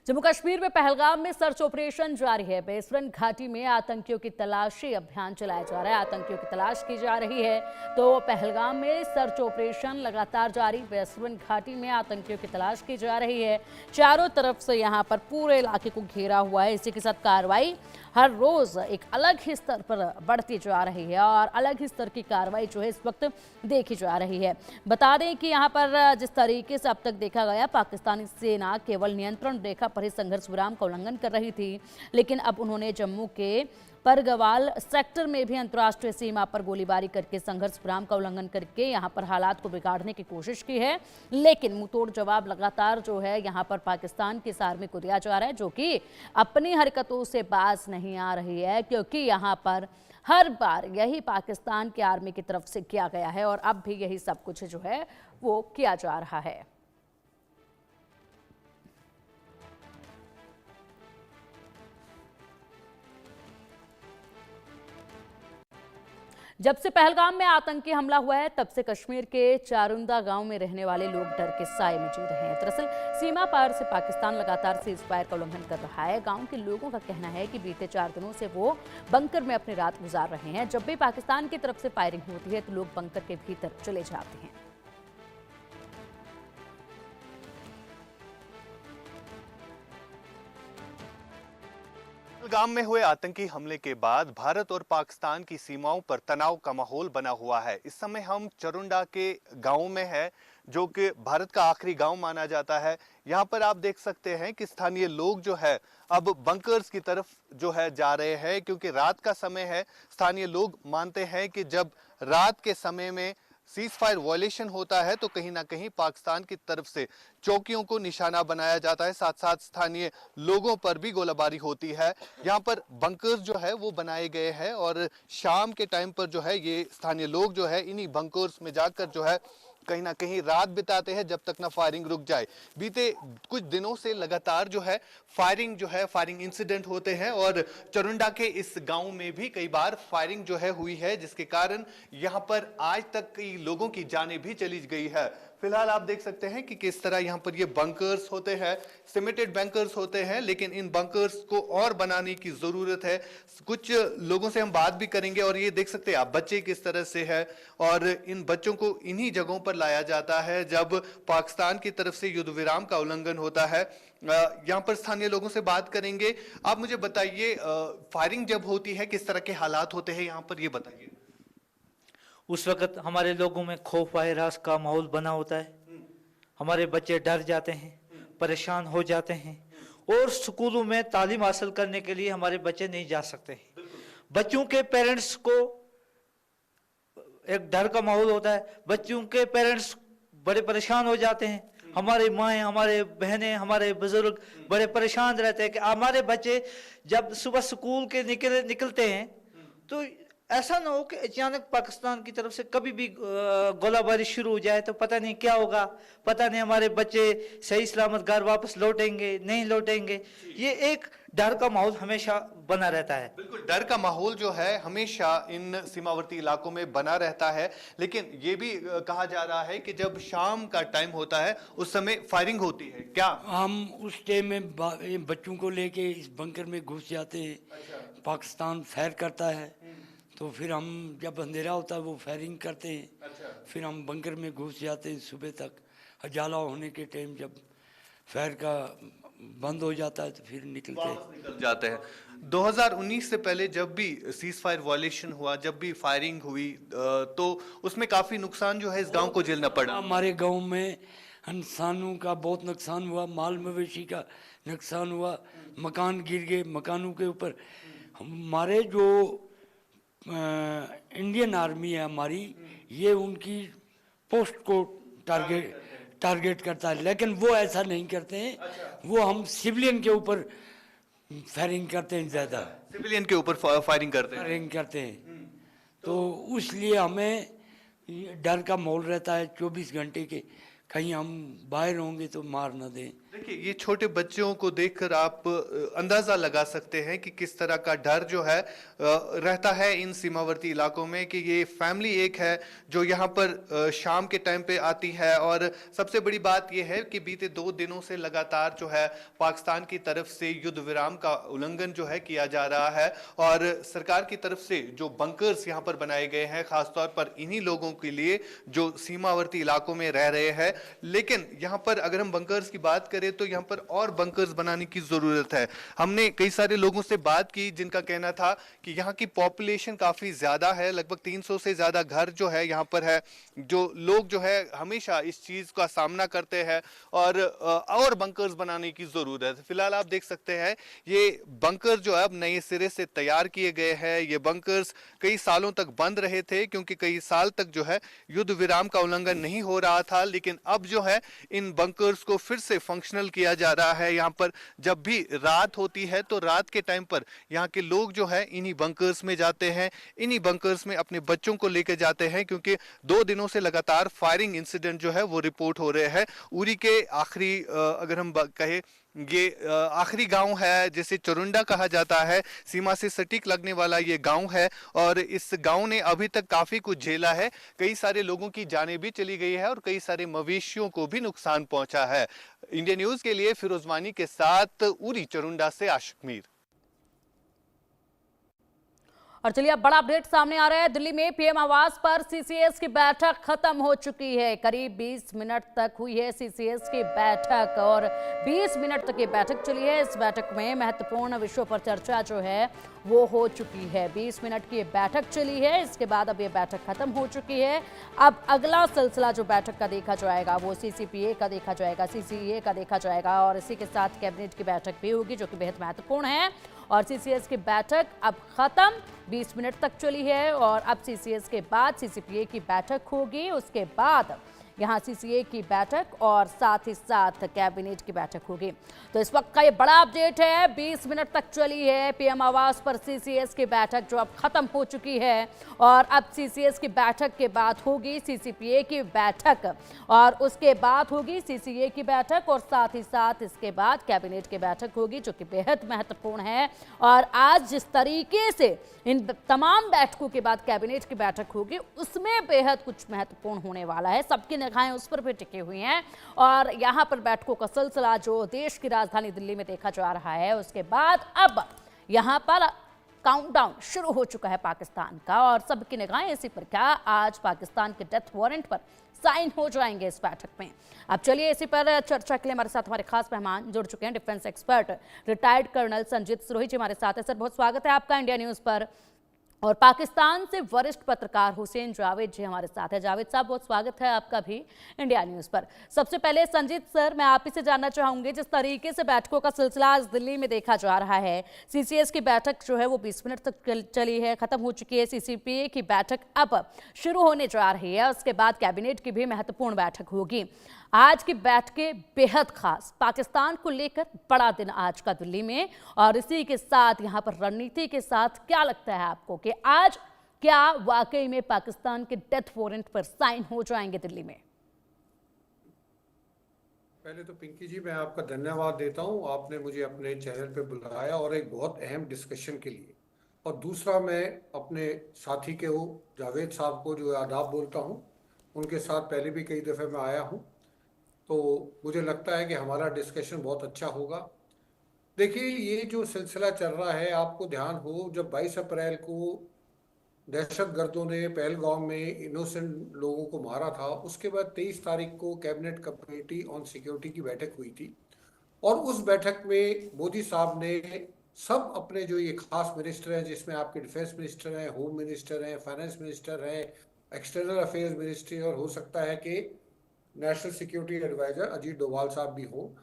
जम्मू कश्मीर में पहलगाम में search operation जारी है। बेसरन घाटी में आतंकियों की तलाशी अभियान चलाया जा रहा है। आतंकियों की तलाश की जा रही है। तो पहलगाम में सर्च ऑपरेशन लगातार जारी। बेसरन घाटी में आतंकियों की तलाश की जा रही है। चारों तरफ से यहां पर पूरे इलाके को घेरा हुआ है। इसी के साथ कार्रवाई हर रोज एक अलग ही स्तर पर बढ़ती जा रही है और अलग ही स्तर की कार्रवाई जो है इस वक्त देखी जा रही है। बता दें कि यहाँ पर जिस तरीके से अब तक देखा गया, पाकिस्तानी सेना केवल नियंत्रण रेखा पर ही संघर्ष विराम का उल्लंघन कर रही थी, लेकिन अब उन्होंने जम्मू के परगवाल सेक्टर में भी अंतर्राष्ट्रीय सीमा पर गोलीबारी करके संघर्ष विराम का उल्लंघन करके यहां पर हालात को बिगाड़ने की कोशिश की है। लेकिन मुंहतोड़ जवाब लगातार जो है यहां पर पाकिस्तान की इस आर्मी को दिया जा रहा है, जो कि अपनी हरकतों से बाज नहीं आ रही है, क्योंकि यहां पर हर बार यही पाकिस्तान की आर्मी की तरफ से किया गया है और अब भी यही सब कुछ जो है वो किया जा रहा है। जब से पहलगाम में आतंकी हमला हुआ है, तब से कश्मीर के चारुंदा गांव में रहने वाले लोग डर के साए में जी रहे हैं। दरअसल सीमा पार से पाकिस्तान लगातार सीजफायर का उल्लंघन कर रहा है। गांव के लोगों का कहना है कि बीते 4 दिनों से वो बंकर में अपनी रात गुजार रहे हैं। जब भी पाकिस्तान की तरफ से फायरिंग होती है तो लोग बंकर के भीतर चले जाते हैं। पहलगाम में हुए आतंकी हमले के बाद भारत और पाकिस्तान की सीमाओं पर तनाव का माहौल बना हुआ है। इस समय हम चरुंडा के गांव में है, जो कि भारत का आखिरी गांव माना जाता है। यहां पर आप देख सकते हैं कि स्थानीय लोग जो है अब बंकर्स की तरफ जो है जा रहे हैं, क्योंकि रात का समय है। स्थानीय लोग मानते हैं कि जब रात के समय में सीज फायर वायलेशन होता है तो कहीं ना कहीं पाकिस्तान की तरफ से चौकियों को निशाना बनाया जाता है, साथ साथ स्थानीय लोगों पर भी गोलाबारी होती है। यहाँ पर बंकर्स जो है वो बनाए गए हैं और शाम के टाइम पर जो है ये स्थानीय लोग जो है इन्हीं बंकर्स में जाकर जो है कहीं ना कहीं रात बिताते हैं, जब तक ना फायरिंग रुक जाए। बीते कुछ दिनों से लगातार जो है फायरिंग इंसिडेंट होते हैं और चरुंडा के इस गांव में भी कई बार फायरिंग जो है हुई है, जिसके कारण यहां पर आज तक कई लोगों की जानें भी चली गई है। फिलहाल आप देख सकते हैं कि किस तरह यहाँ पर ये बंकर्स होते हैं, सीमेंटेड बंकर्स होते हैं, लेकिन इन बंकर्स को और बनाने की जरूरत है। कुछ लोगों से हम बात भी करेंगे और ये देख सकते हैं आप बच्चे किस तरह से है और इन बच्चों को इन्हीं जगहों पर लाया जाता है जब पाकिस्तान की तरफ से युद्ध विराम का उल्लंघन होता है। यहाँ पर स्थानीय लोगों से बात करेंगे। आप मुझे बताइए, फायरिंग जब होती है किस तरह के हालात होते हैं यहाँ पर, ये बताइए। उस वक्त हमारे लोगों में खौफ हरास का माहौल बना होता है। हमारे बच्चे डर जाते हैं, परेशान हो जाते हैं और स्कूलों में तालीम हासिल करने के लिए हमारे बच्चे नहीं जा सकते। बच्चों के पेरेंट्स को एक डर का माहौल होता है। बच्चों के पेरेंट्स बड़े परेशान हो जाते हैं। हमारे माएँ, हमारे बहनें, हमारे बुजुर्ग बड़े परेशान रहते हैं कि हमारे बच्चे जब सुबह स्कूल के निकलते हैं तो ऐसा ना हो कि अचानक पाकिस्तान की तरफ से कभी भी गोलाबारी शुरू हो जाए तो पता नहीं क्या होगा, पता नहीं हमारे बच्चे सही सलामत घर वापस लौटेंगे नहीं लौटेंगे। ये एक डर का माहौल हमेशा बना रहता है। बिल्कुल, डर का माहौल जो है हमेशा इन सीमावर्ती इलाकों में बना रहता है, लेकिन ये भी कहा जा रहा है कि जब शाम का टाइम होता है उस समय फायरिंग होती है। क्या हम उस टाइम में बच्चों को लेके इस बंकर में घुस जाते हैं। अच्छा। पाकिस्तान फायर करता है तो फिर हम जब अंधेरा होता है वो फायरिंग करते हैं। अच्छा। फिर हम बंकर में घुस जाते हैं सुबह तक। उजाला होने के टाइम जब फायर का बंद हो जाता है तो फिर निकल जाते हैं। 2019 से पहले जब भी सीज फायर वायलेशन हुआ, जब भी फायरिंग हुई तो उसमें काफी नुकसान जो है इस गांव को झेलना पड़ा। हमारे गांव में इंसानों का बहुत नुकसान हुआ, माल मवेशी का नुकसान हुआ, मकान गिर गए। मकानों के ऊपर हमारे जो इंडियन आर्मी है हमारी, ये उनकी पोस्ट को टारगेट करता है, लेकिन वो ऐसा नहीं करते हैं। अच्छा। वो हम सिविलियन के ऊपर फायरिंग करते हैं, ज्यादा सिविलियन के ऊपर फायरिंग करते हैं। तो इसलिए हमें डर का माहौल रहता है 24 घंटे के, कहीं हम बाहर होंगे तो मार ना दें। देखिए, ये छोटे बच्चों को देखकर आप अंदाजा लगा सकते हैं कि किस तरह का डर जो है रहता है इन सीमावर्ती इलाकों में, कि ये फैमिली एक है जो यहाँ पर शाम के टाइम पे आती है। और सबसे बड़ी बात ये है कि बीते 2 दिनों से लगातार जो है पाकिस्तान की तरफ से युद्ध विराम का उल्लंघन जो है किया जा रहा है, और सरकार की तरफ से जो बंकर्स यहाँ पर बनाए गए हैं खासतौर पर इन्हीं लोगों के लिए जो सीमावर्ती इलाकों में रह रहे हैं। लेकिन यहाँ पर अगर हम बंकर्स की बात करें तो यहाँ पर और बंकर्स बनाने की जरूरत है। हमने कई सारे लोगों से बात की जिनका कहना था कि यहाँ की पॉपुलेशन काफी ज्यादा है, लगभग 300 से ज्यादा घर जो है यहाँ पर है, जो लोग जो है हमेशा इस चीज का सामना करते हैं और बंकर्स बनाने की जरूरत है। फिलहाल आप देख सकते हैं ये बंकर जो है अब नए सिरे से तैयार किए गए हैं। ये बंकर्स कई सालों तक बंद रहे थे क्योंकि कई साल तक जो है युद्ध विराम का उल्लंघन नहीं हो रहा था, लेकिन अब जो है इन बंकर्स को फिर से फंक्शनल किया जा रहा है। यहाँ पर जब भी रात होती है तो रात के टाइम पर यहाँ के लोग जो है इन्हीं बंकर्स में जाते हैं, इन्हीं बंकर्स में अपने बच्चों को लेकर जाते हैं, क्योंकि 2 दिनों से लगातार फायरिंग इंसिडेंट जो है वो रिपोर्ट हो रहे हैं। उरी के आखिरी अगर हम कहें ये आखिरी गांव है जिसे चरुंडा कहा जाता है, सीमा से सटीक लगने वाला ये गांव है, और इस गांव ने अभी तक काफी कुछ झेला है। कई सारे लोगों की जानें भी चली गई है और कई सारे मवेशियों को भी नुकसान पहुंचा है। इंडिया न्यूज के लिए फिरोज मानी के साथ उरी चरुंडा से आशिक मीर। और चलिए अब बड़ा अपडेट सामने आ रहा है। दिल्ली में पीएम आवास पर सीसीएस की बैठक खत्म हो चुकी है। करीब 20 मिनट तक हुई है सीसीएस की बैठक और 20 मिनट तक ये बैठक चली है। इस बैठक में महत्वपूर्ण विषयों पर चर्चा जो है वो हो चुकी है। 20 मिनट की ये बैठक चली है, इसके बाद अब ये बैठक खत्म हो चुकी है। अब अगला सिलसिला जो बैठक का देखा जाएगा वो सीसीपीए का देखा जाएगा, सीसीए का देखा जाएगा, और इसी के साथ कैबिनेट की बैठक भी होगी जो कि बेहद महत्वपूर्ण है। और सीसीएस की बैठक अब खत्म, 20 मिनट तक चली है, और अब सीसीएस के बाद सीसीपीए की बैठक होगी। उसके बाद यहाँ सीसीए की बैठक और साथ ही साथ कैबिनेट की बैठक होगी। तो इस वक्त का ये बड़ा अपडेट है। 20 मिनट तक चली है पीएम आवास पर सीसीएस की बैठक जो अब खत्म हो चुकी है, और अब सीसीएस की बैठक के बाद होगी सीसीपीए की बैठक, और उसके बाद होगी सीसीए की बैठक, और साथ ही साथ इसके बाद कैबिनेट की बैठक होगी जो कि बेहद महत्वपूर्ण है। और आज जिस तरीके से इन तमाम बैठकों के बाद कैबिनेट की बैठक होगी उसमें बेहद कुछ महत्वपूर्ण होने वाला है। सबकी निगाहें उस पर भी टिकी हुई हैं, और यहाँ पर बैठकों का सिलसिला जो देश की राजधानी दिल्ली में देखा जा रहा है, उसके बाद अब यहाँ पर काउंटडाउन शुरू हो चुका है पाकिस्तान का, और सबकी निगाहें इसी पर क्या आज पाकिस्तान के डेथ वारंट पर साइन हो जाएंगे इस बैठक में। अब चलिए इसी पर चर्चा के लिए हमारे साथ हमारे खास मेहमान जुड़ चुके हैं। Defence expert retired colonel Sanjeet Sirohi ji हमारे साथ है। सर, बहुत स्वागत है आपका इंडिया न्यूज पर। और पाकिस्तान से वरिष्ठ पत्रकार हुसैन जावेद जी हमारे साथ है। जावेद साहब, बहुत स्वागत है आपका भी इंडिया न्यूज पर। सबसे पहले संजीत सर, मैं आप ही से जानना चाहूंगी, जिस तरीके से बैठकों का सिलसिला आज दिल्ली में देखा जा रहा है, सीसीएस की बैठक जो है वो 20 मिनट तक चली है, खत्म हो चुकी है। सीसीपीए की बैठक अब शुरू होने जा रही है, उसके बाद कैबिनेट की भी महत्वपूर्ण बैठक होगी। आज की बैठकें बेहद खास, पाकिस्तान को लेकर बड़ा दिन आज का दिल्ली में, और इसी के साथ यहाँ पर रणनीति के साथ क्या लगता है आपको कि आज क्या वाकई में पाकिस्तान के डेथ वारंट पर साइन हो जाएंगे दिल्ली में? पहले तो पिंकी जी मैं आपका धन्यवाद देता हूं, आपने मुझे अपने चैनल पे बुलाया और एक बहुत अहम डिस्कशन के लिए। और दूसरा, मैं अपने साथी के वो जावेद साहब को जो आदाब बोलता हूं, उनके साथ पहले भी कई दफ़े मैं आया हूं, तो मुझे लगता है कि हमारा डिस्कशन बहुत अच्छा होगा। देखिए, ये जो सिलसिला चल रहा है, आपको ध्यान हो जब 22 अप्रैल को दहशतगर्दों ने पहलगाम में इनोसेंट लोगों को मारा था, उसके बाद 23 तारीख को कैबिनेट कमेटी ऑन सिक्योरिटी की बैठक हुई थी, और उस बैठक में मोदी साहब ने सब अपने जो ये खास मिनिस्टर हैं, जिसमें आपके डिफेंस मिनिस्टर हैं, होम मिनिस्टर हैं, फाइनेंस मिनिस्टर हैं, एक्सटर्नल अफेयर्स मिनिस्ट्री, और हो सकता है कि national security adviser Ajit Doval sahab भी हो,